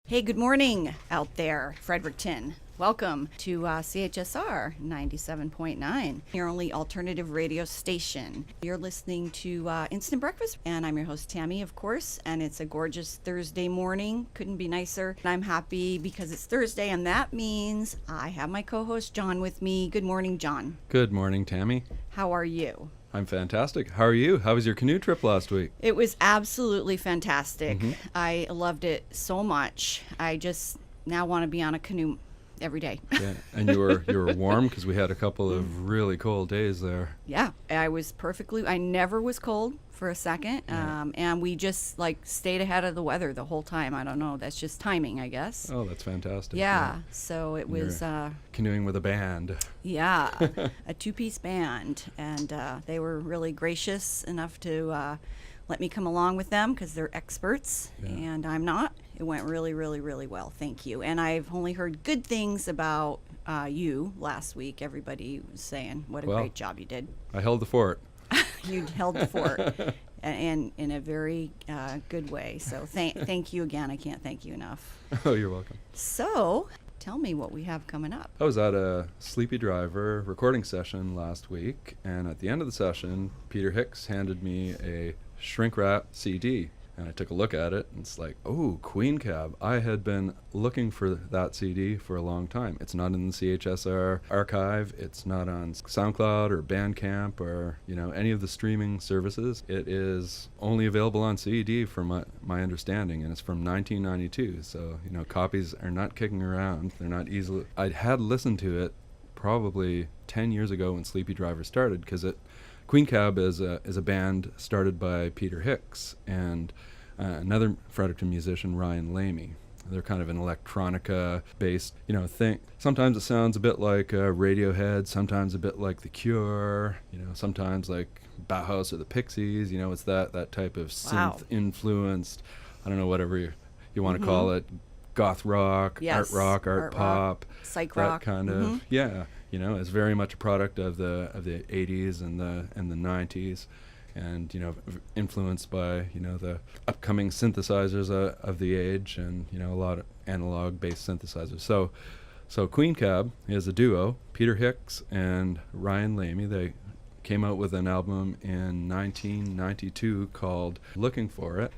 Hey, good morning out there, Fredericton. Welcome to CHSR 97.9, your only alternative radio station. You're listening to Instant Breakfast, and I'm your host, Tammie, of course, and it's a gorgeous Thursday morning. Couldn't be nicer. And I'm happy because it's Thursday, and that means I have my co-host, John, with me. Good morning, John. Good morning, Tammie. How are you? I'm fantastic. How are you? How was your canoe trip last week? It was absolutely fantastic. I loved it so much. I just now want to be on a canoe every day. Yeah, and you were warm because we had a couple of really cold days there. Yeah, I never was cold for a second, and we just stayed ahead of the weather the whole time. I don't know, that's just timing, I guess. Oh, that's fantastic. Yeah. So it was canoeing with a band. Yeah, a two-piece band, and they were really gracious enough to let me come along with them because they're experts, and I'm not. It went really, really, really well. Thank you. And I've only heard good things about you last week. Everybody was saying what a great job you did. I held the fort. You held the fort, and in a very good way. So thank you again. I can't thank you enough. Oh, you're welcome. So tell me what we have coming up. I was at a Sleepy Driver recording session last week, and at the end of the session, Peter Hicks handed me a shrink wrap CD. And I took a look at it, and it's like, oh, Queencab. I had been looking for that CD for a long time. It's not in the CHSR archive. It's not on SoundCloud or Bandcamp or, any of the streaming services. It is only available on CD from my understanding, and it's from 1992. So, copies are not kicking around. They're not easily... I had listened to it probably 10 years ago when Sleepy Driver started, because Queencab is a band started by Peter Hicks and another Fredericton musician, Ryan Lamy. They're kind of an electronica-based, thing. Sometimes it sounds a bit like Radiohead, sometimes a bit like The Cure, sometimes like Bauhaus or the Pixies. It's that type of synth-influenced, I don't know, whatever you want to call it, goth rock, art rock, art pop, psych that rock. Kind of, it's very much a product of the 80s and the 90s, and influenced by the upcoming synthesizers of the age, and a lot of analog-based synthesizers. So Queencab is a duo, Peter Hicks and Ryan Lamy. They came out with an album in 1992 called Looking For It.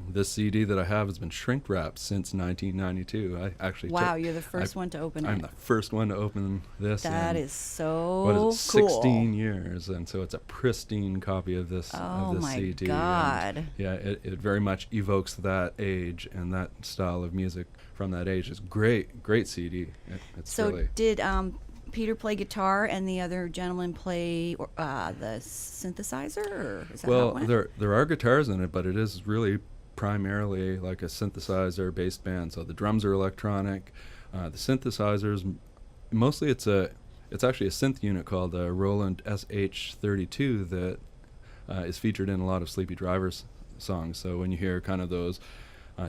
This CD that I have has been shrink wrapped since 1992. I actually you're the first one to open it. I'm the first one to open this. That is so cool. 16 cool. years, and so it's a pristine copy of this CD. Oh my God! And it very much evokes that age and that style of music from that age. It's great CD. Did Peter play guitar and the other gentleman play the synthesizer? Or is that how it went? There are guitars in it, but it is really primarily like a synthesizer-based band. So the drums are electronic. The synthesizers, mostly it's actually a synth unit called the Roland SH32 that is featured in a lot of Sleepy Driver's songs. So when you hear kind of those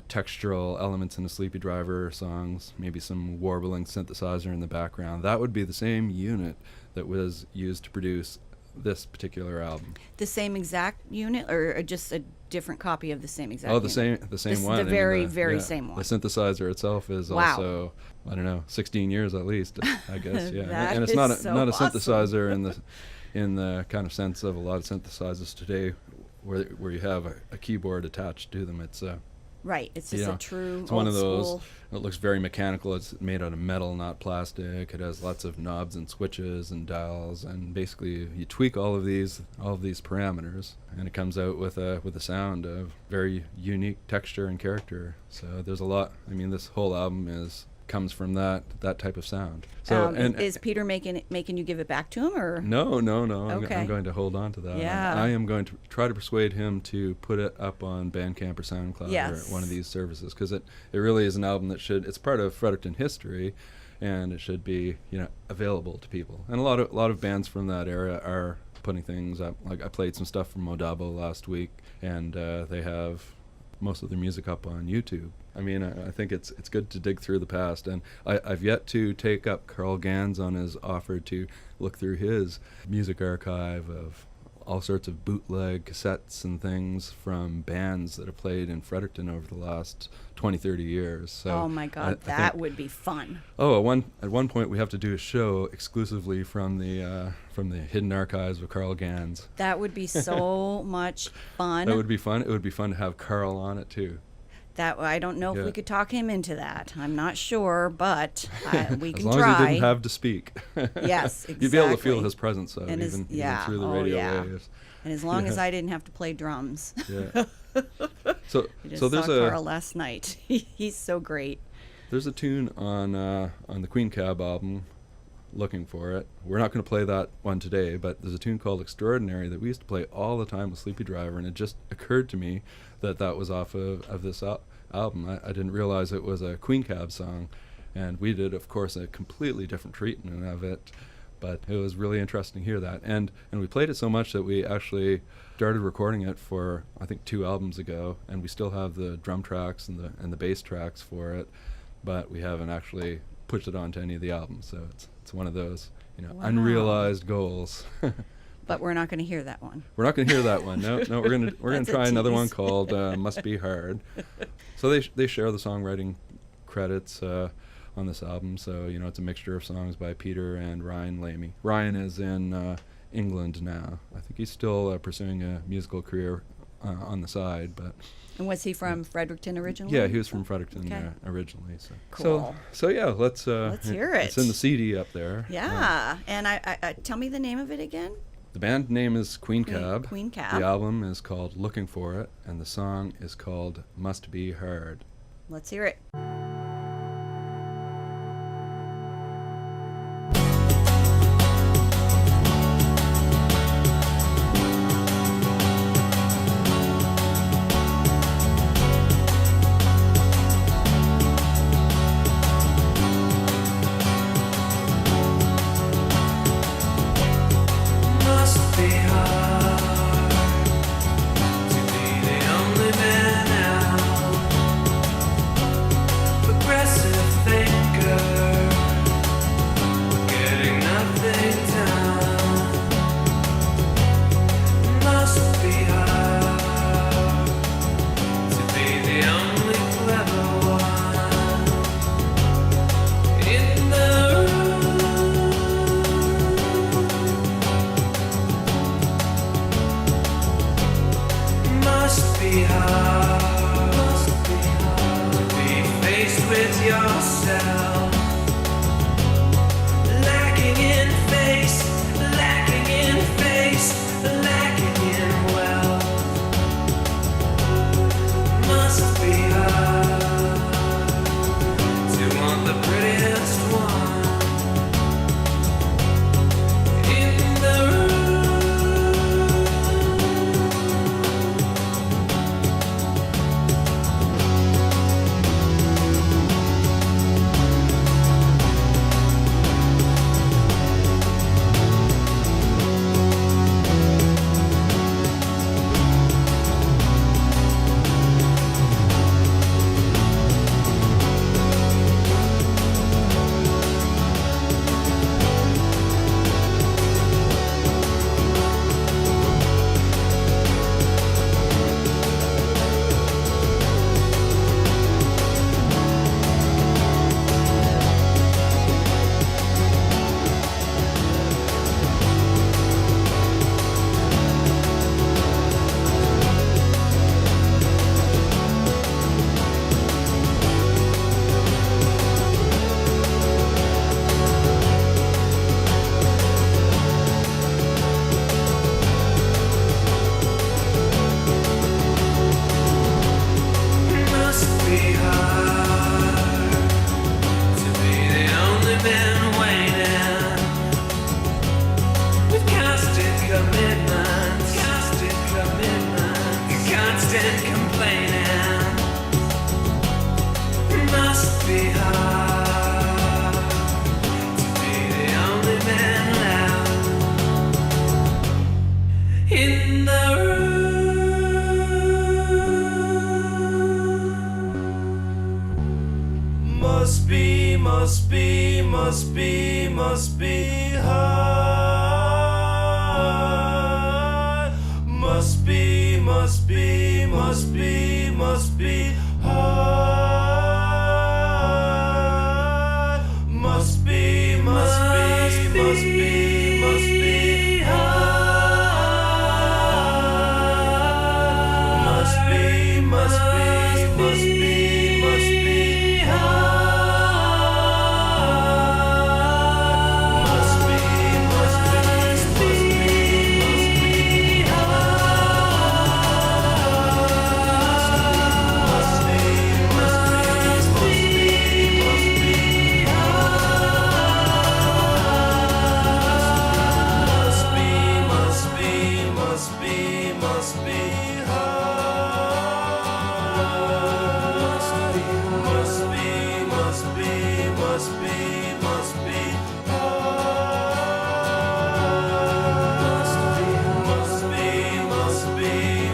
textural elements in the Sleepy Driver songs, maybe some warbling synthesizer in the background, that would be the same unit that was used to produce this particular album. The same exact unit, or just a different copy of the same exact unit? The same one. The very same one. The synthesizer itself is also, I don't know, 16 years at least, I guess. Yeah. And it's not a synthesizer in the kind of sense of a lot of synthesizers today where you have a keyboard attached to them. It's right. It's just a true it's one of those. School. It looks very mechanical. It's made out of metal, not plastic. It has lots of knobs and switches and dials, and basically you tweak all of these parameters, and it comes out with a sound of very unique texture and character. So there's a lot. I mean, this whole album comes from that type of sound. So is Peter making you give it back to him, or no? Okay. I'm going to hold on to that. Yeah. I am going to try to persuade him to put it up on Bandcamp or SoundCloud or one of these services, because it really is an album that it's part of Fredericton history, and it should be available to people. And a lot of bands from that era are putting things up. Like I played some stuff from Modabo last week, and they have most of their music up on YouTube. I mean, I think it's good to dig through the past, and I've yet to take up Carl Gans on his offer to look through his music archive of all sorts of bootleg cassettes and things from bands that have played in Fredericton over the last 20, 30 years. So oh my God, that would be fun. Oh, at one point we have to do a show exclusively from the hidden archives of Carl Gans. That would be so much fun. That would be fun. It would be fun to have Carl on it too. That I don't know if we could talk him into that. I'm not sure, but we can try. As long as he didn't have to speak. Yes, exactly. You'd be able to feel his presence, though, and even through the radio waves. And as long as I didn't have to play drums. Yeah. So there's saw Carl last night. He's so great. There's a tune on the Queencab album, Looking for It. We're not going to play that one today, but there's a tune called Extraordinary that we used to play all the time with Sleepy Driver, and it just occurred to me that was off of this album. I didn't realize it was a Queencab song, and we did, of course, a completely different treatment of it, but it was really interesting to hear that. And we played it so much that we actually started recording it for, I think, 2 albums ago, and we still have the drum tracks and the bass tracks for it, but we haven't actually pushed it onto any of the albums, so it's one of those, wow, unrealized goals. But we're not going to hear that one. We're not going to hear that one. No, we're going to try another one called "Must Be Hard." So they share the songwriting credits on this album. So it's a mixture of songs by Peter and Ryan Lamy. Ryan is in England now. I think he's still pursuing a musical career on the side. But and was he from Fredericton originally? Yeah, he was from Fredericton originally. So cool. So yeah, let's hear it. It's in the CD up there. Yeah, and I tell me the name of it again. The band name is Queencab. Queencab. The album is called Looking for It, and the song is called Must Be Hard. Let's hear it. must be hard must be, must be, must be, must be hard. Must be, must be, must be, must be hard. Must be, must be, must be, must be hard. Must be, must be,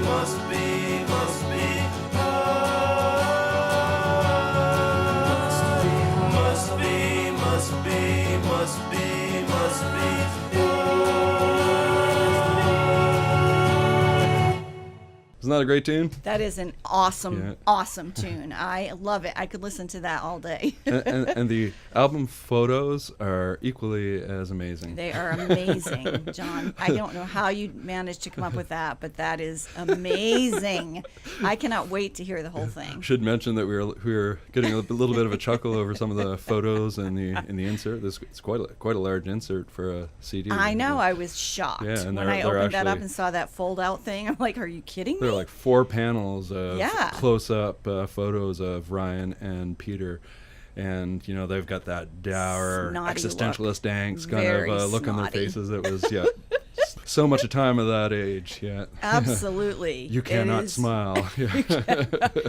must be, must be hard. Must be, must be, must be, must be Isn't that a great tune? That is an awesome, Yeah. awesome tune. I love it. I could listen to that all day. and the album photos are equally as amazing. They are amazing, John. I don't know how you managed to come up with that, but that is amazing. I cannot wait to hear the whole thing. Should mention that we were getting a little bit of a chuckle over some of the photos in the insert. It's quite a large insert for a CD. I know. I was shocked Yeah, and when I they're opened that up actually- and saw that fold-out thing. I'm like, are you kidding me? There are like 4 panels of Yeah. close-up photos of Ryan and Peter, and they've got that dour Snotty existentialist angst kind Very of look on their snotty. faces. That was so much a time of that age. Yeah, Absolutely. you cannot It is- smile. Yeah.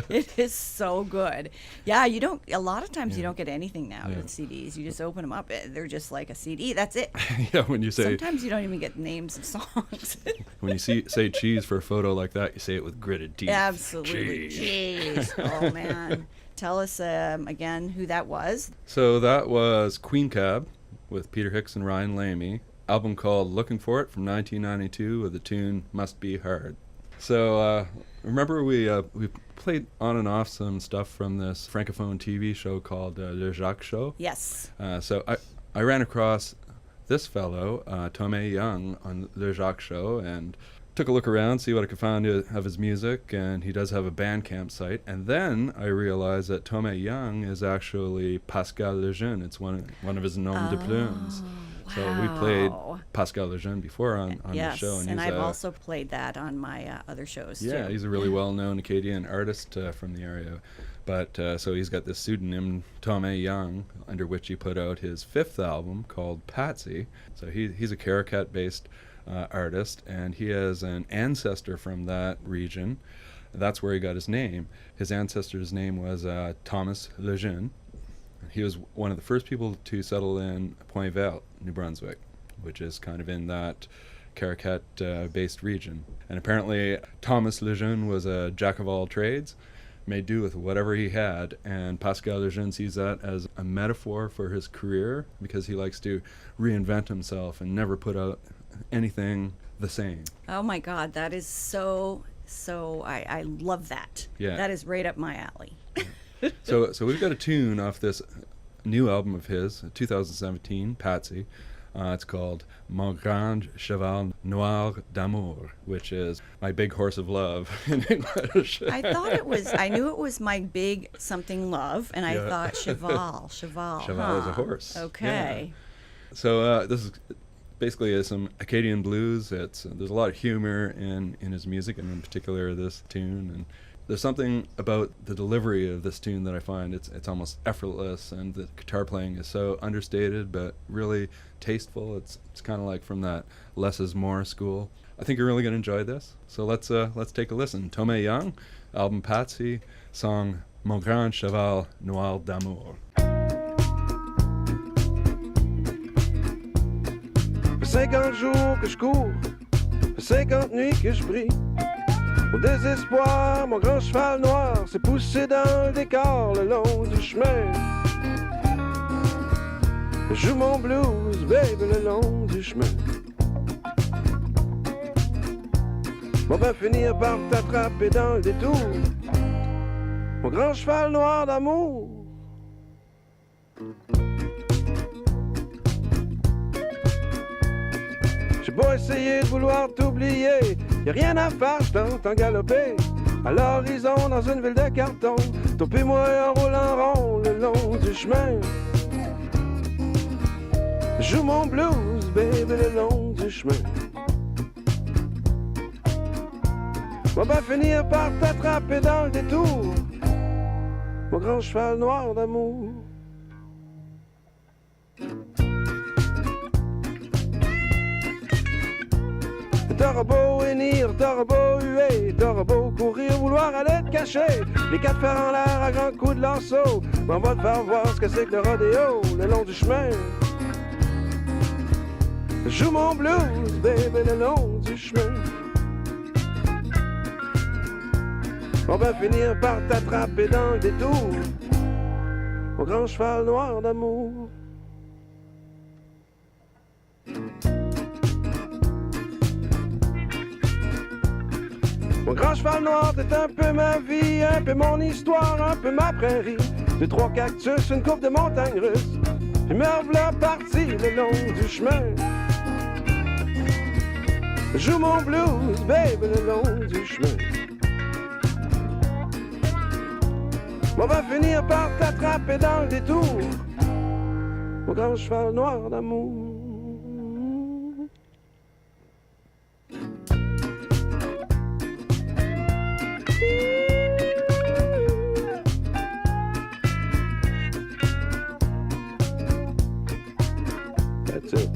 It is so good. Yeah, you don't. A lot of times you don't get anything now with CDs. You just open them up. They're just like a CD. That's it. Yeah, when you say Sometimes you don't even get names of songs. when you say cheese for a photo like that, you say it with gritted teeth. Absolutely. Cheese. Jeez. Oh man. Tell us again who that was. So that was Queencab with Peter Hicks and Ryan Lamy. Album called Looking For It from 1992 with the tune Must Be Hard. So remember we played on and off some stuff from this Francophone TV show called Le Jacques Show. Yes. So I ran across this fellow, Thomé Young, on Le Jacques Show, and took a look around, see what I could find of his music, and he does have a Bandcamp site. And then I realized that Thomé Young is actually Pascal Lejeune. It's one of his nom de plumes. So we played Wow. Pascal Lejeune before on Yes, the show. and he's I've also played that on my other shows yeah, too. he's a really well-known Acadian artist from the area. But so he's got this pseudonym, Thomé Young, under which he put out his 5th album called Patsy. So he's a Caracat-based artist, and he has an ancestor from that region. That's where he got his name. His ancestor's name was Thomas Lejeune. He was one of the first people to settle in Point Verte, New Brunswick, which is kind of in that Caracat-based region. And apparently Thomas Lejeune was a jack of all trades, made do with whatever he had, and Pascal Lejeune sees that as a metaphor for his career because he likes to reinvent himself and never put out anything the same. Oh my God, that is so I love that. Yeah. That is right up my alley. So we've got a tune off this new album of his, 2017, Patsy. It's called Mon Grand Cheval Noir d'Amour, which is my big horse of love in English. I knew it was my big something love, and I Yeah. thought cheval. Cheval is a horse. Okay. Yeah. So this is basically some Acadian blues. There's a lot of humor in his music, and in particular this tune. And there's something about the delivery of this tune that I find it's almost effortless, and the guitar playing is so understated but really tasteful. It's kind of like from that less is more school. I think you're really going to enjoy this. So let's take a listen. Thomé Young, album Patsy, song Mon Grand Cheval Noir d'Amour. 50 jours que je cours, 50 nuits que je brille. Au désespoir, mon grand cheval noir s'est poussé dans le décor le long du chemin. Je joue mon blues, baby, le long du chemin. On va finir par t'attraper dans le détour, mon grand cheval noir d'amour. J'ai beau essayer de vouloir t'oublier, y'a rien à faire, j't'entends galoper à l'horizon dans une ville de carton. Toi et moi on roule en rond le long du chemin. Joue mon blues, baby, le long du chemin. On va finir par t'attraper dans le détour, mon grand cheval noir d'amour. T'auras beau hennir, t'auras beau huer, t'auras beau courir, vouloir aller te cacher, les quatre fers en l'air à grands coups de lasso, on va te faire voir ce que c'est que le rodéo le long du chemin. Joue mon blues, baby, le long du chemin. On va finir par t'attraper dans le détour, mon grand cheval noir d'amour. Mon grand cheval noir, t'es un peu ma vie, un peu mon histoire, un peu ma prairie. Deux, trois cactus, une coupe de montagne russe, puis me voilà parti le long du chemin. Joue mon blues, baby, le long du chemin. On va finir par t'attraper dans le détour, mon grand cheval noir d'amour. That's it.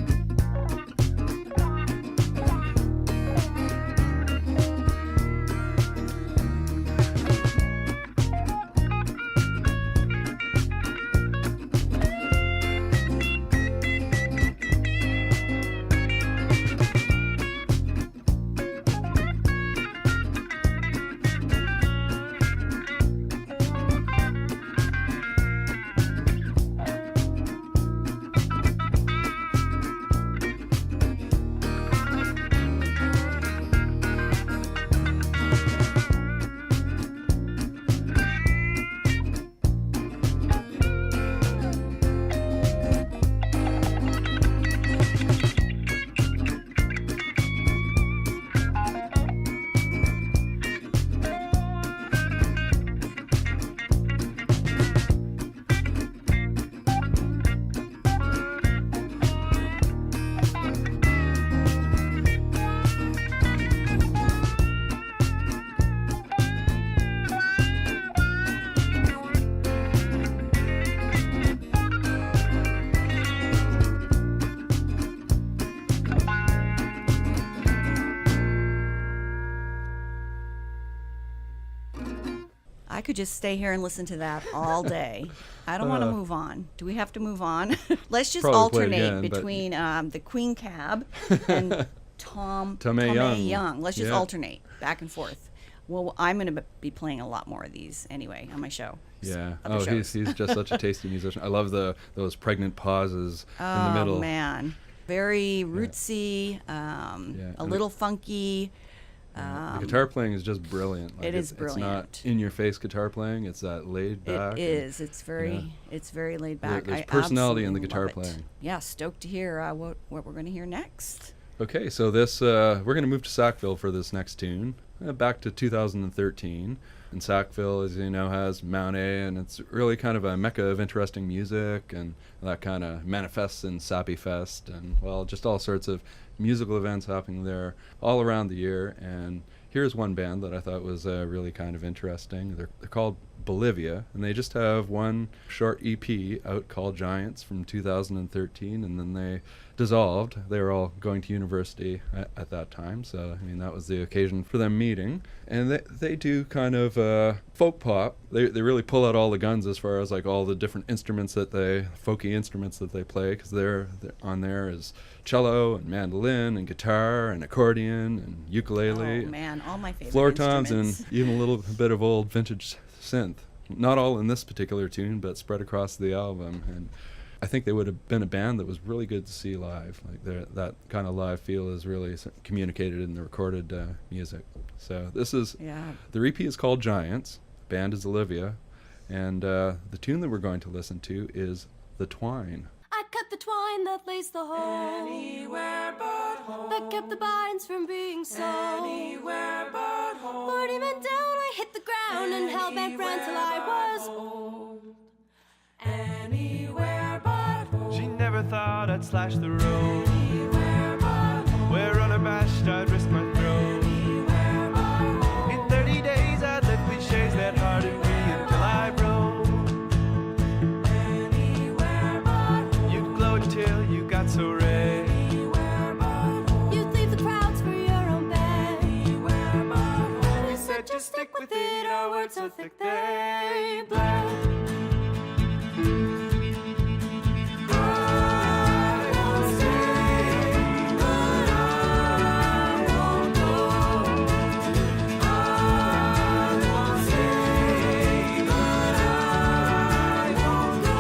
I could just stay here and listen to that all day. I don't want to move on. Do we have to move on? Let's just alternate between the Queen Cab and Thomé Young. Let's just alternate back and forth. Well, I'm going to be playing a lot more of these anyway on my show. Yeah. Oh, he's just such a tasty musician. I love those pregnant pauses in the middle. Oh, man. Very rootsy, a little funky. The guitar playing is just brilliant. Like it is brilliant. It's not in-your-face guitar playing. It's that laid back. It is. It's very laid back. There's personality in the guitar playing. Yeah, stoked to hear what we're going to hear next. Okay, so this we're going to move to Sackville for this next tune. Back to 2013. And Sackville, as you know, has Mount A, and it's really kind of a mecca of interesting music, and that kind of manifests in Sappy Fest, and, well, just all sorts of musical events happening there all around the year. And here's one band that I thought was really kind of interesting. They're called Bolivia, and they just have one short EP out called Giants from 2013, and then they dissolved. They were all going to university at that time, so I mean that was the occasion for them meeting. And they do kind of folk pop. They really pull out all the guns as far as like all the different instruments folky instruments that they play, because they're on there is cello and mandolin and guitar and accordion and ukulele. Oh man, all my favorite floor toms instruments. And even a little bit of old vintage synth. Not all in this particular tune, but spread across the album. And I think they would have been a band that was really good to see live. Like that kind of live feel is really communicated in the recorded music. So this is, the EP is called Giants, band is Olivia, and the tune that we're going to listen to is The Twine. I cut the twine that laced the hole, Anywhere but home. that kept the binds from being sold. Anywhere but home. 40 men down, I hit the ground and hell-bent ran till I was old. Anywhere but home. She never thought I'd slash the road. Anywhere but home. Where unabashed I'd risk my throat. Anywhere but home. In 30 days I'd live cliches that hard in me until I broke. Anywhere but home. You'd glow until you got so red. Anywhere but home. you'd leave the crowds for your own bed. Anywhere but home. You said just stick with it, our words so thick they bled. I won't stay, but I won't go. I won't stay, but I won't go.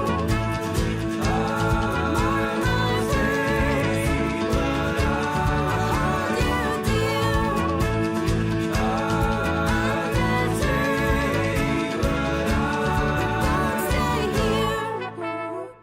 I won't stay, but I Dear, dear, won't stay, but I'll stay here.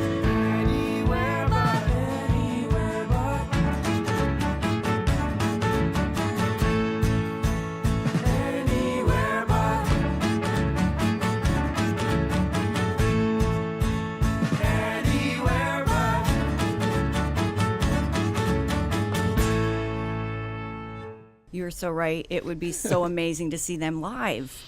Anywhere but, anywhere but, anywhere but, anywhere but. You're so right. It would be so amazing to see them live.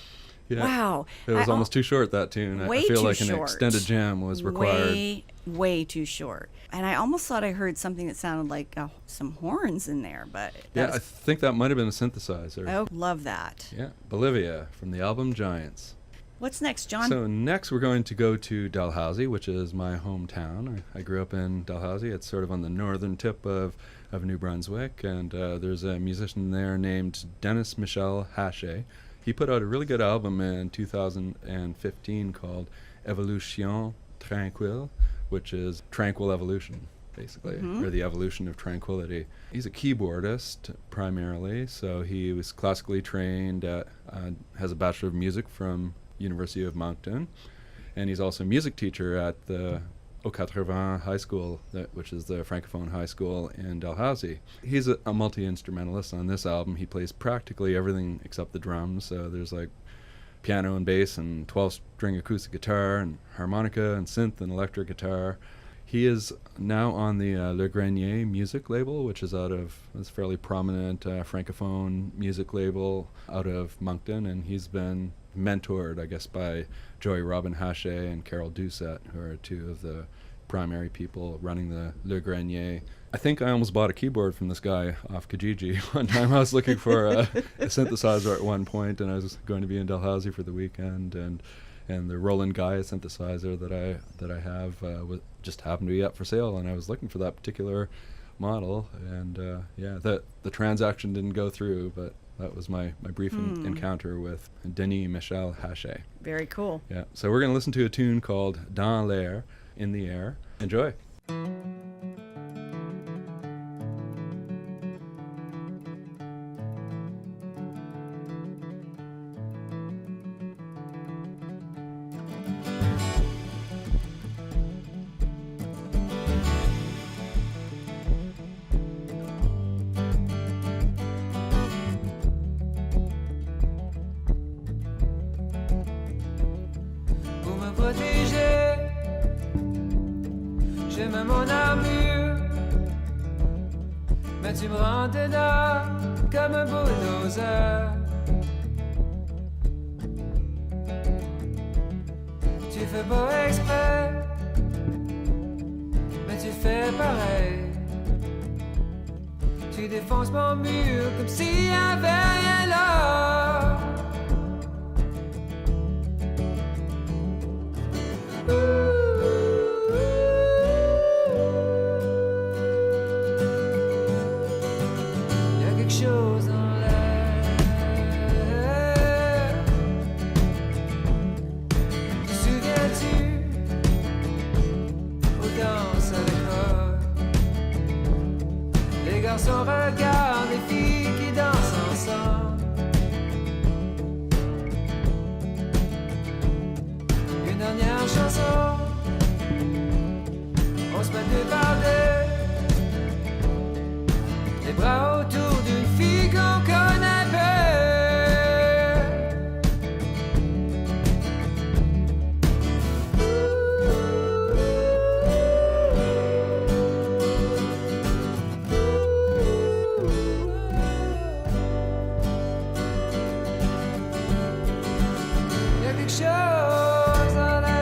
Yeah. Wow. It was I- almost too short, that tune. I Way feel too like an short. extended jam was required. Way too short. And I almost thought I heard something that sounded like some horns in there, but Yeah, that I think that might have been a synthesizer. oh, love that. Yeah, Bolivia from the album Giants. What's next, John? So next we're going to go to Dalhousie, which is my hometown. I grew up in Dalhousie. It's sort of on the northern tip of New Brunswick, and there's a musician there named Denis Michel Hache. He put out a really good album in 2015 called Evolution Tranquille, which is Tranquil Evolution, basically, or the evolution of tranquility. He's a keyboardist primarily, so he was classically trained at, has a Bachelor of Music from University of Moncton, and he's also a music teacher at the Au 80 High School, which is the Francophone high school in Dalhousie. He's a multi-instrumentalist on this album. He plays practically everything except the drums, so there's like piano and bass and 12-string acoustic guitar and harmonica and synth and electric guitar. He is now on the Le Grenier music label, which is out of this fairly prominent Francophone music label out of Moncton, and he's been mentored, I guess, by Joey Robin Hache and Carol Doucette, who are two of the primary people running the Le Grenier. I think I almost bought a keyboard from this guy off Kijiji one time. I was looking for a synthesizer at one point, and I was going to be in Dalhousie for the weekend, and the Roland Gaia synthesizer that I have just happened to be up for sale, and I was looking for that particular model, and the transaction didn't go through, but that was my brief encounter with Denis Michel Hache. Very cool. Yeah, so we're going to listen to a tune called Dans l'air, in the air. Enjoy. Pour me protéger, je mets mon armure, mais tu me rends dedans comme un bulldozer. Tu fais pas exprès, mais tu fais pareil. tu défonces mon mur comme s'il y avait rien là. Il y a quelque chose dans l'air. Te souviens-tu aux danses à l'école? Les garçons regardent les filles qui dansent ensemble. Une dernière chanson, on se met deux par deux, les bras autour d'une fille qu'on connaît peu. Il y a quelque chose en l'air.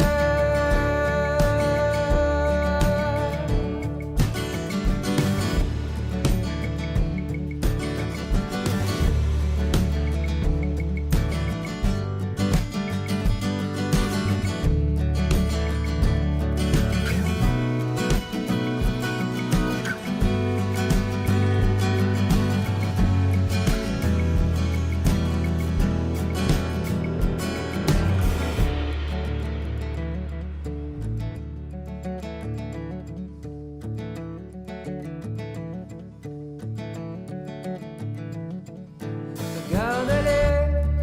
Regarde-les,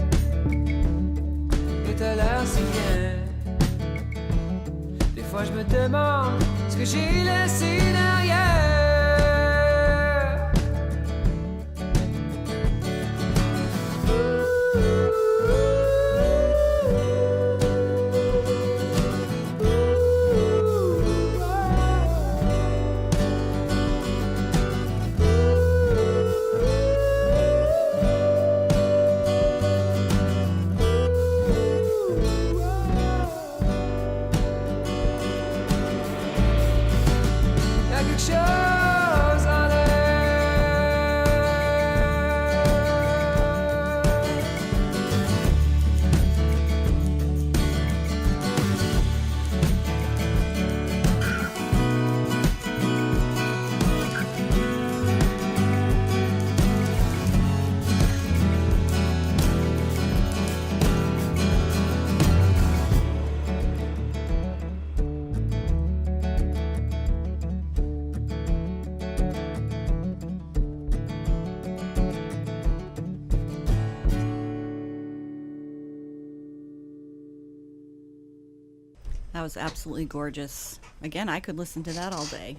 et t'as l'air si bien. Des fois je me demande ce que j'ai laissé derrière. Il y a quelque chose en l'air. That was absolutely gorgeous. Again, I could listen to that all day.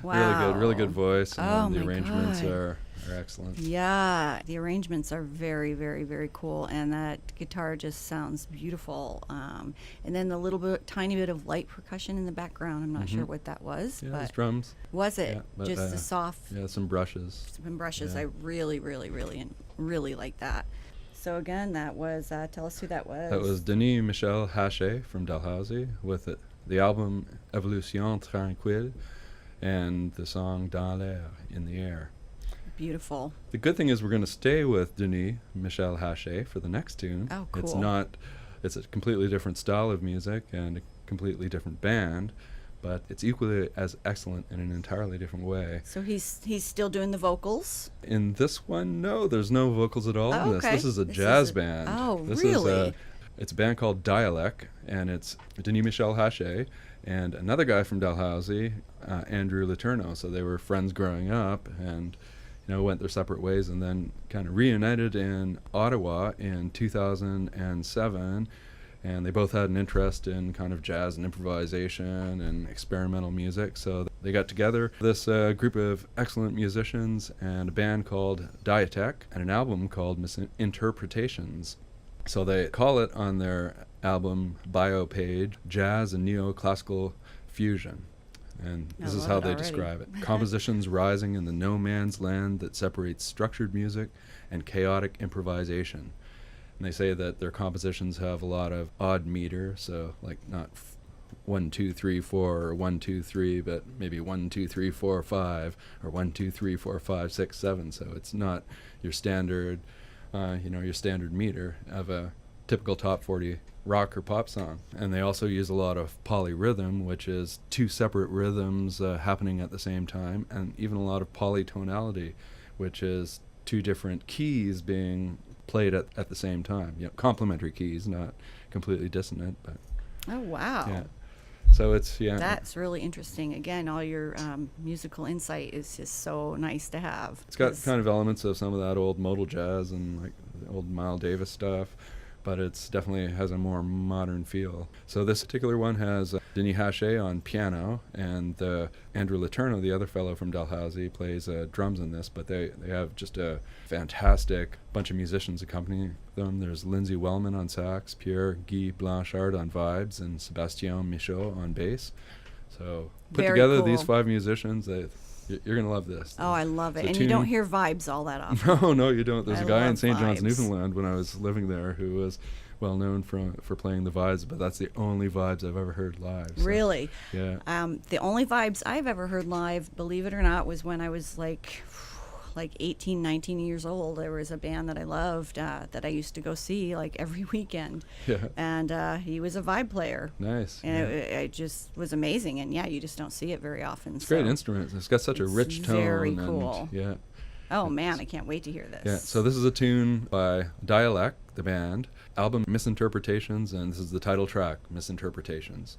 Really good voice, and Oh the my arrangements God. are excellent. Yeah, the arrangements are very, very, very cool, and that guitar just sounds beautiful. And then the tiny bit of light percussion in the background. I'm not sure what that was, Yeah, but it's drums. was it Yeah, but, just the soft Yeah, some brushes. and brushes? Yeah. I really, really, really, really like that. So again, that was. Tell us who that was. That was Denis Michel Hache from Dalhousie with the album Evolution Tranquille and the song Dans l'air, in the air. beautiful. The good thing is we're going to stay with Denis Michel Hache for the next tune. Oh, It's a completely different style of music and a completely different band, but it's equally as excellent in an entirely different way. So he's still doing the vocals. In this one, no, there's no vocals at all in this. Okay. This is a This jazz is a- band. oh, This really? It's a band called Dyalek, and it's Denis Michel Hache and another guy from Dalhousie, Andrew Letourneau. So they were friends growing up, and went their separate ways, and then kind of reunited in Ottawa in 2007. And they both had an interest in kind of jazz and improvisation and experimental music. So they got together, this group of excellent musicians, and a band called Dyalek, and an album called Misinterpretations. So they call it on their album bio page, Jazz and Neoclassical Fusion. And this is love how it they already. describe it. Compositions rising in the no man's land that separates structured music and chaotic improvisation. And they say that their compositions have a lot of odd meter, so like not 1, 2, 3, 4, or 1, 2, 3, but maybe 1, 2, 3, 4, 5, or 1, 2, 3, 4, 5, 6, 7. So it's not your standard, your standard meter of a typical top 40 rock or pop song. And they also use a lot of polyrhythm, which is two separate rhythms happening at the same time, and even a lot of polytonality, which is two different keys being played at the same time. Complementary keys, not completely dissonant, but Oh, wow. yeah. So it's, That's really interesting. Again, all your musical insight is just so nice to have. it's got kind of elements of some of that old modal jazz and like the old Miles Davis stuff, but it's definitely has a more modern feel. So this particular one has Denis Hache on piano, and Andrew Letourneau, the other fellow from Dalhousie, plays drums in this, but they have just a fantastic bunch of musicians accompanying them. There's Lindsay Wellman on sax, Pierre-Guy Blanchard on vibes, and Sébastien Michel on bass. So put Very together cool. these 5 musicians, you're going to love this. Oh, I love it. The And you tune- don't hear vibes all that often. No, you don't. There's I a guy in love St. John's, vibes. Newfoundland, when I was living there, who was well known for playing the vibes, but that's the only vibes I've ever heard live. So, Really? yeah. The only vibes I've ever heard live, believe it or not, was when I was like 18, 19 years old. There was a band that I loved that I used to go see like every weekend. Yeah. And he was a vibe player. Nice. And yeah. it just was amazing. And yeah, you just don't see it very often. It's a great instrument. It's got such a it's rich tone. very and, cool. yeah. Oh man, I can't wait to hear this. Yeah. So this is a tune by Dyalek, the band, album Misinterpretations, and this is the title track, Misinterpretations.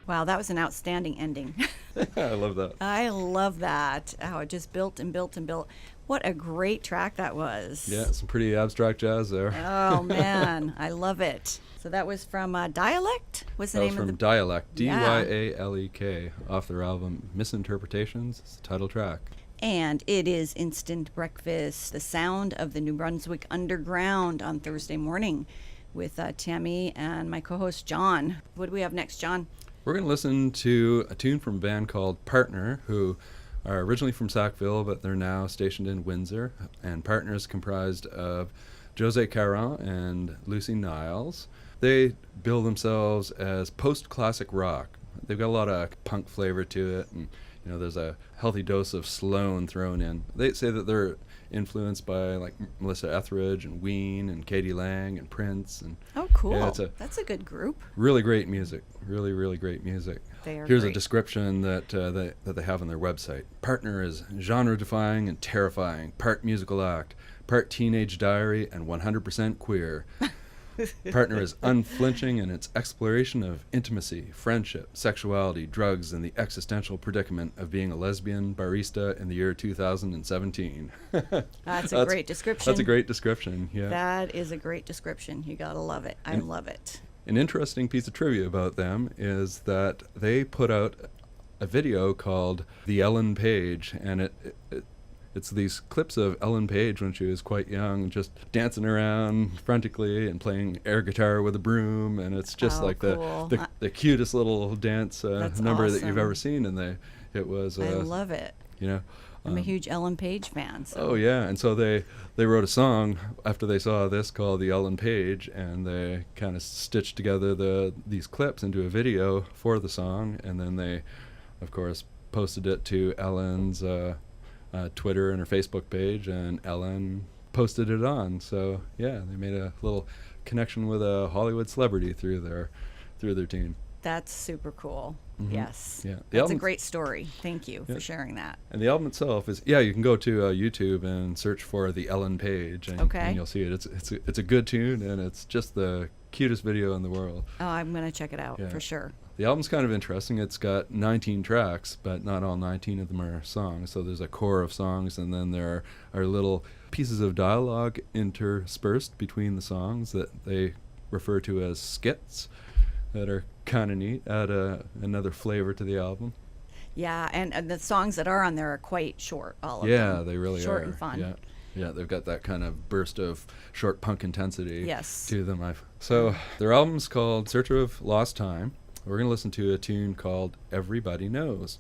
Wow, that was an outstanding ending. I love that. I love that. How it just built and built and built. What a great track that was. Yeah, some pretty abstract jazz there. Oh, man. I love it. So that was from Dyalek? What's the That name was of from the... Dyalek, Yeah. Dyalek, off their album Misinterpretations. It's the title track. And it is Instant Breakfast, the sound of the New Brunswick Underground on Thursday morning with Tammie and my co-host John. What do we have next, John? We're going to listen to a tune from a band called Partner, who are originally from Sackville, but they're now stationed in Windsor. And Partner is comprised of Jose Caron and Lucy Niles. They bill themselves as post-classic rock. They've got a lot of punk flavor to it, and there's a healthy dose of Sloan thrown in. They say that they're influenced by like Melissa Etheridge and Ween and Katie Lang and Prince. And Oh, cool. yeah, That's a good group. really great music. Really, really great music. They are Here's a great. description that they have on their website. Partner is genre-defying and terrifying, part musical act, part teenage diary, and 100% queer. Partner is unflinching in its exploration of intimacy, friendship, sexuality, drugs, and the existential predicament of being a lesbian barista in the year 2017. That's a great description. That's a great description, yeah. That is a great description. You gotta love it. I love it. An interesting piece of trivia about them is that they put out a video called The Ellen Page, and it's these clips of Ellen Page when she was quite young, just dancing around frantically and playing air guitar with a broom, and it's just like cool. the cutest little dance number that you've awesome. ever seen, and it was I love it. I'm a huge Ellen Page fan. So. Oh yeah, and so they wrote a song after they saw this called The Ellen Page, and they kind of stitched together these clips into a video for the song, and then they, of course, posted it to Ellen's Twitter and her Facebook page, and Ellen posted it on. So yeah, they made a little connection with a Hollywood celebrity through their team. That's super cool. Mhm. Yes. Yeah. The That's a album's- great story. Thank you Yeah. for sharing that. And the album itself is, you can go to YouTube and search for The Ellen Page, and you'll see it. It's a good tune, and it's just the cutest video in the world. Oh, I'm going to check it out Yeah. for sure. The album's kind of interesting. It's got 19 tracks, but not all 19 of them are songs. So there's a core of songs, and then there are little pieces of dialogue interspersed between the songs that they refer to as skits that are kind of neat, add another flavor to the album. Yeah, and the songs that are on there are quite short, all of them. Yeah, they really are. Short and fun. Yeah. Yeah, they've got that kind of burst of short punk intensity Yes. to them. So their album's called Search of Lost Time. We're going to listen to a tune called Everybody Knows.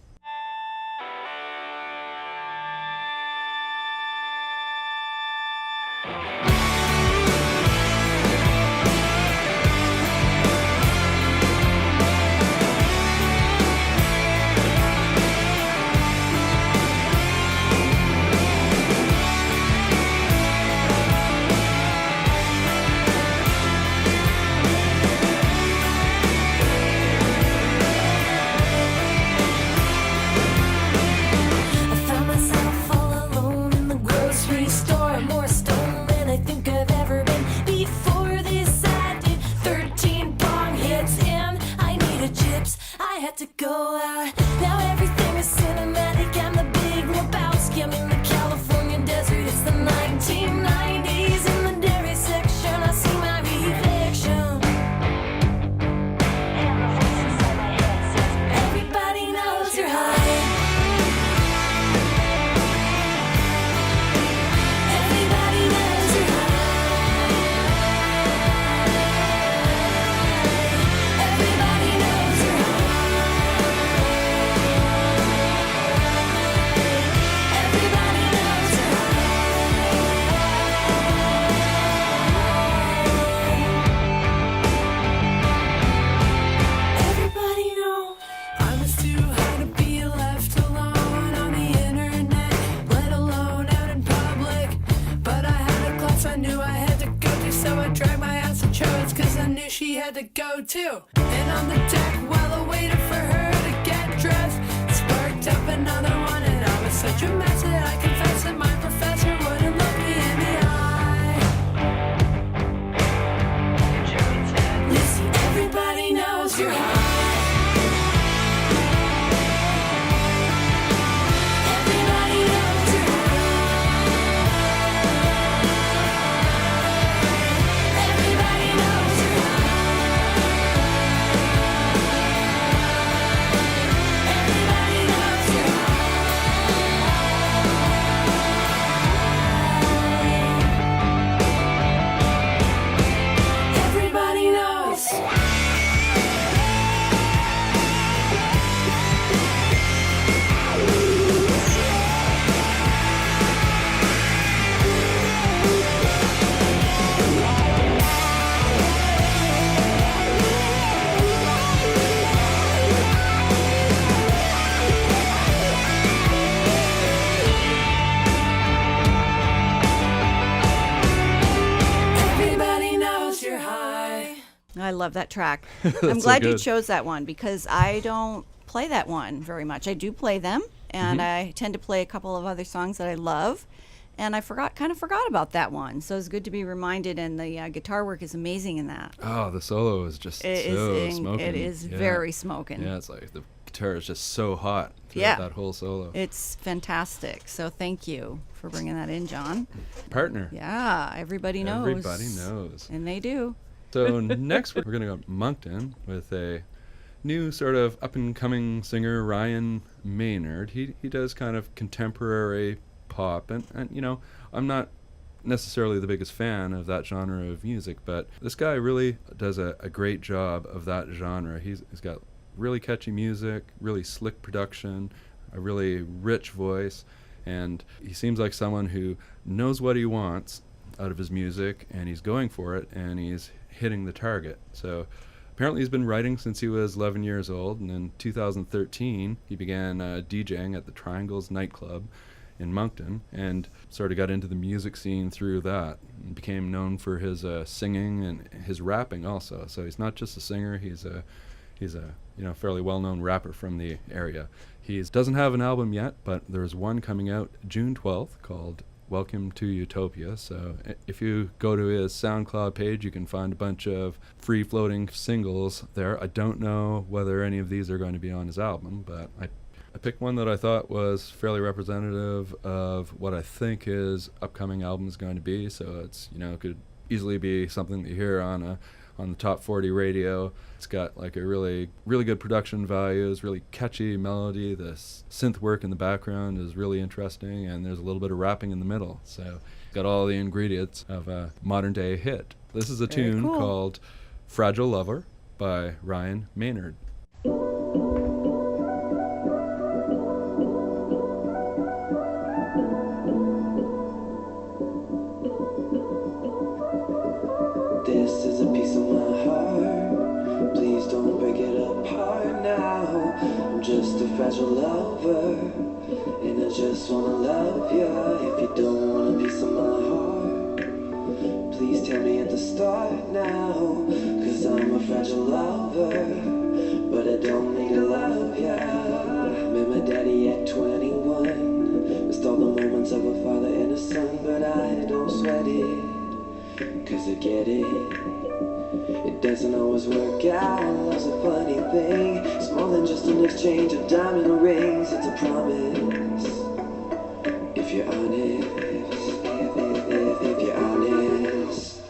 I found myself all alone in the grocery store. More stoned than I think I've ever been. Before this, I did 13 bong hits and I needed chips. I had to go out. Now everything is cinematic. I'm the big Lebowski. I'm in the California desert. It's the 1990s. In the dairy section, I see my reflection. And the voice inside my head says, everybody knows you're high. Everybody knows you're high. Everybody knows you're high. Everybody knows you're high. Everybody knows. I was too high to be left alone on the internet, let alone out in public. But I had a class I knew I had to go to, so I dragged my ass to church, cause I knew she had to go too. And on the deck, while I waited for her to get dressed, sparked up another one, and I was such a mess that I confessed that my professor wouldn't look me in the eye. Lucy, everybody knows you're high. love that track. That's I'm so glad you good. chose that one because I don't play that one very much. I do play them, and Mm-hmm. I tend to play a couple of other songs that I love. And I kind of forgot about that one. So it's good to be reminded, and the guitar work is amazing in that. Oh, the solo is just It so is smoking. It is Yeah. very smoking. Yeah, it's like the guitar is just so hot throughout Yeah. that whole solo. It's fantastic. So thank you for bringing that in, John. Partner. Yeah, everybody knows. Everybody knows. And they do. So next we're going to go to Moncton with a new sort of up-and-coming singer, Ryan Maynard. He does kind of contemporary pop, and you know, I'm not necessarily the biggest fan of that genre of music, but this guy really does a great job of that genre. He's got really catchy music, really slick production, a really rich voice, and he seems like someone who knows what he wants out of his music, and he's going for it, and he's hitting the target. So apparently he's been writing since he was 11 years old, and in 2013 he began DJing at the Triangles nightclub in Moncton, and sort of got into the music scene through that, and became known for his singing and his rapping also. So he's not just a singer, he's a fairly well-known rapper from the area. He doesn't have an album yet, but there's one coming out June 12th called Welcome to Utopia. So if you go to his SoundCloud page, you can find a bunch of free-floating singles there. I don't know whether any of these are going to be on his album, but I picked one that I thought was fairly representative of what I think his upcoming album is going to be. So it's, could easily be something that you hear on the top 40 radio. It's got like a really, really good production values, really catchy melody. The synth work in the background is really interesting, and there's a little bit of rapping in the middle. So it's got all the ingredients of a modern day hit. This is a Very tune cool. called Fragile Lover by Ryan Maynard. This is a piece of my heart. Please don't break it apart now. I'm just a fragile lover, and I just wanna love ya. If you don't want a piece of my heart, please tell me at the start now. Cause I'm a fragile lover, but I don't need to love ya. Met my daddy at 21. Missed all the moments of a father and a son, but I don't sweat it. Cause I get it. It doesn't always work out. Love's a funny thing. It's more than just an exchange of diamond rings. It's a promise. If you're honest, if you're honest.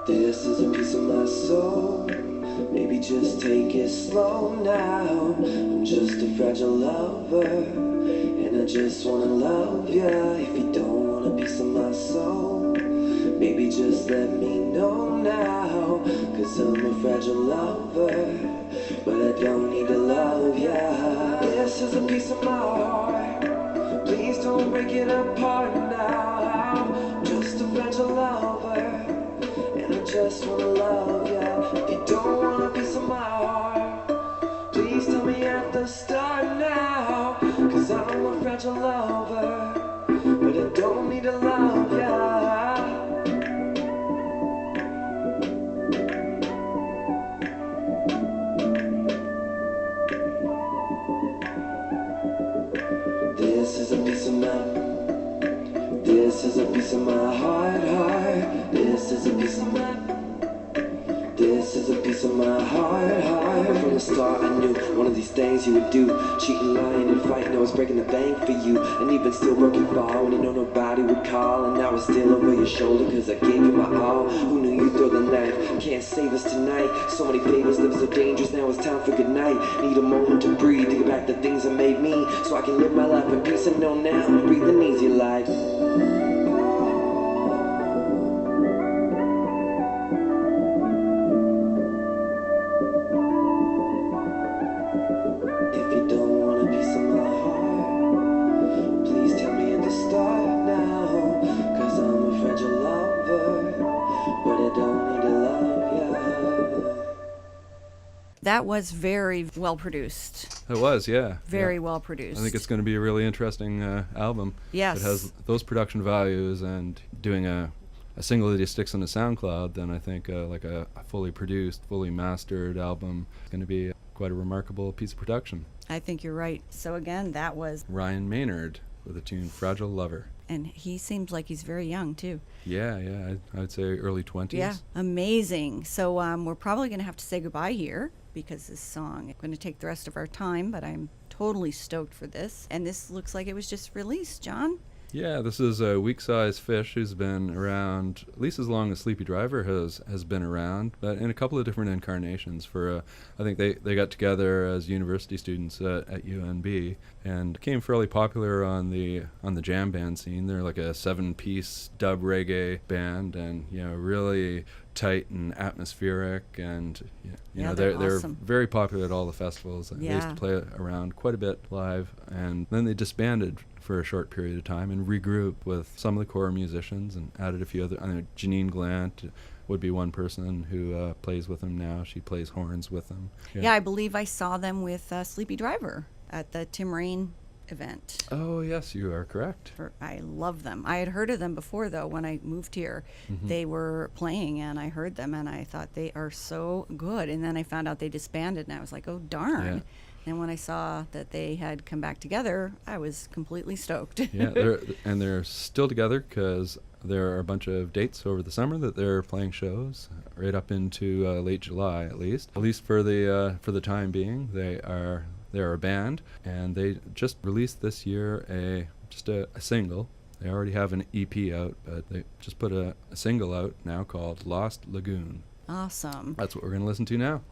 This is a piece of my soul. Maybe just take it slow now. I'm just a fragile lover, and I just wanna love ya. If you don't want a piece of my soul, maybe just let me know now. Cause I'm a fragile lover, but I don't need to love ya. This is a piece of my heart. Please don't break it apart now. Just a fragile lover, and I just wanna love ya. If you don't want a piece of my heart, please tell me at the start now. Cause I'm a fragile lover, but I don't need to love ya. This is a piece of my, this is a piece of my heart. This is a piece of my, this is a piece of my heart. From the start I knew one of these things you would do. Cheating, lying, and fighting, I was breaking the bank for you. And even still broken fall when you know nobody would call. And now it's still over your shoulder cause I gave you my all. Who knew you'd throw the knife? Can't save us tonight. So many favors live so dangerous, now it's time for good night. Need a moment to breathe, to get back the things that made me, so I can live my life in peace and know now I'm breathing easy life. That was very well produced. It was, yeah. Very yeah. well produced. I think it's going to be a really interesting album. Yes. If it has those production values and doing a single that sticks on the SoundCloud, then I think like a fully produced, fully mastered album is going to be quite a remarkable piece of production. I think you're right. So again, that was Ryan Maynard with the tune Fragile Lover. And he seems like he's very young, too. Yeah, I'd say early 20s. Yeah, amazing. So we're probably going to have to say goodbye here because this song is going to take the rest of our time, but I'm totally stoked for this. And this looks like it was just released, John. Yeah, this is a weak-sized fish who's been around at least as long as Sleepy Driver has been around, but in a couple of different incarnations. For I think they got together as university students at UNB and became fairly popular on the jam band scene. They're like a 7-piece dub reggae band, and really tight and atmospheric, and they're awesome. very popular at all the festivals. They used to play around quite a bit live, and then they disbanded for a short period of time and regrouped with some of the core musicians and added a few other. I know Janine Glant would be one person who plays with them now. She plays horns with them. Yeah, I believe I saw them with Sleepy Driver at the Tim Raine event. Oh, yes, you are correct. I love them. I had heard of them before, though, when I moved here. Mm-hmm. They were playing, and I heard them, and I thought they are so good. And then I found out they disbanded, and I was like, oh, darn. Yeah. And when I saw that they had come back together, I was completely stoked. Yeah, they're still together because there are a bunch of dates over the summer that they're playing shows right up into late July, at least for the time being. They're a band, and they just released this year a single. They already have an EP out, but they just put a single out now called Lost Lagoon. Awesome. That's what we're going to listen to now.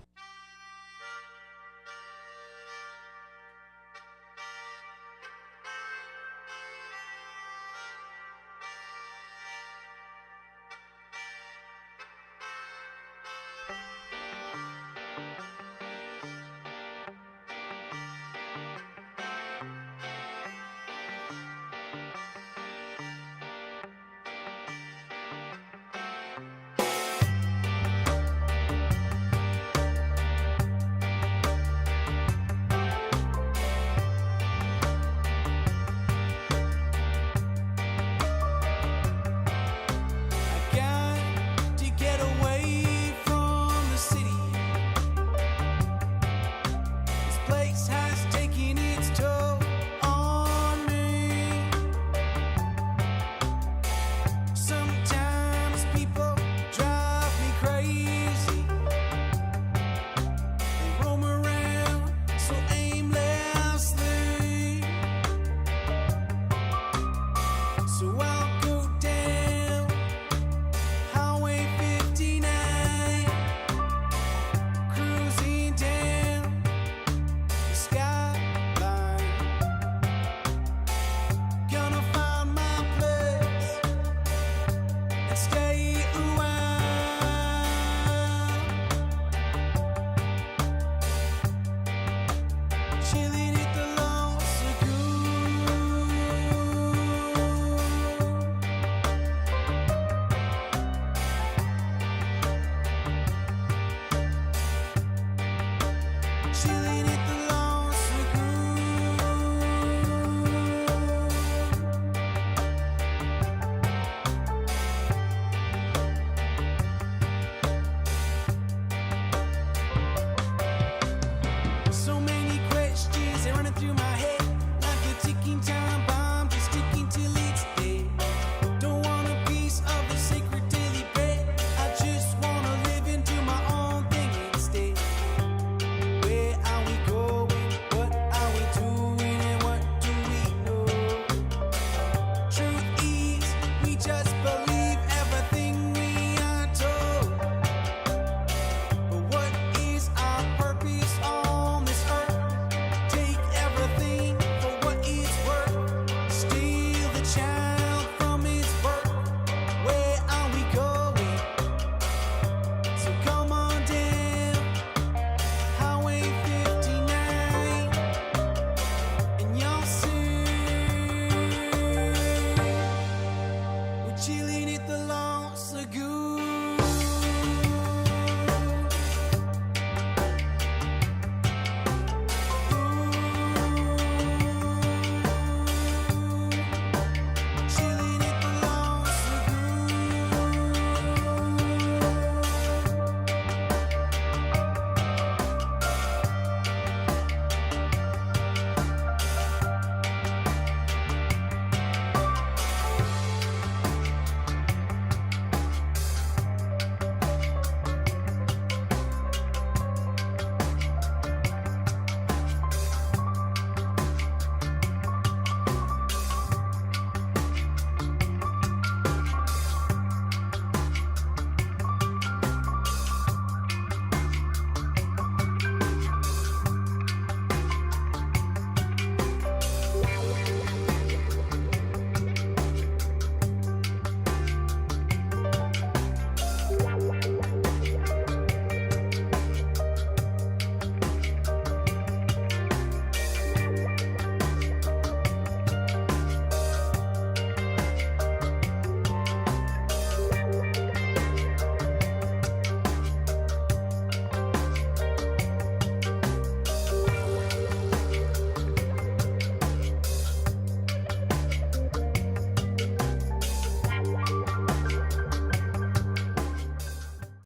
Chilling at the Lost Lagoon.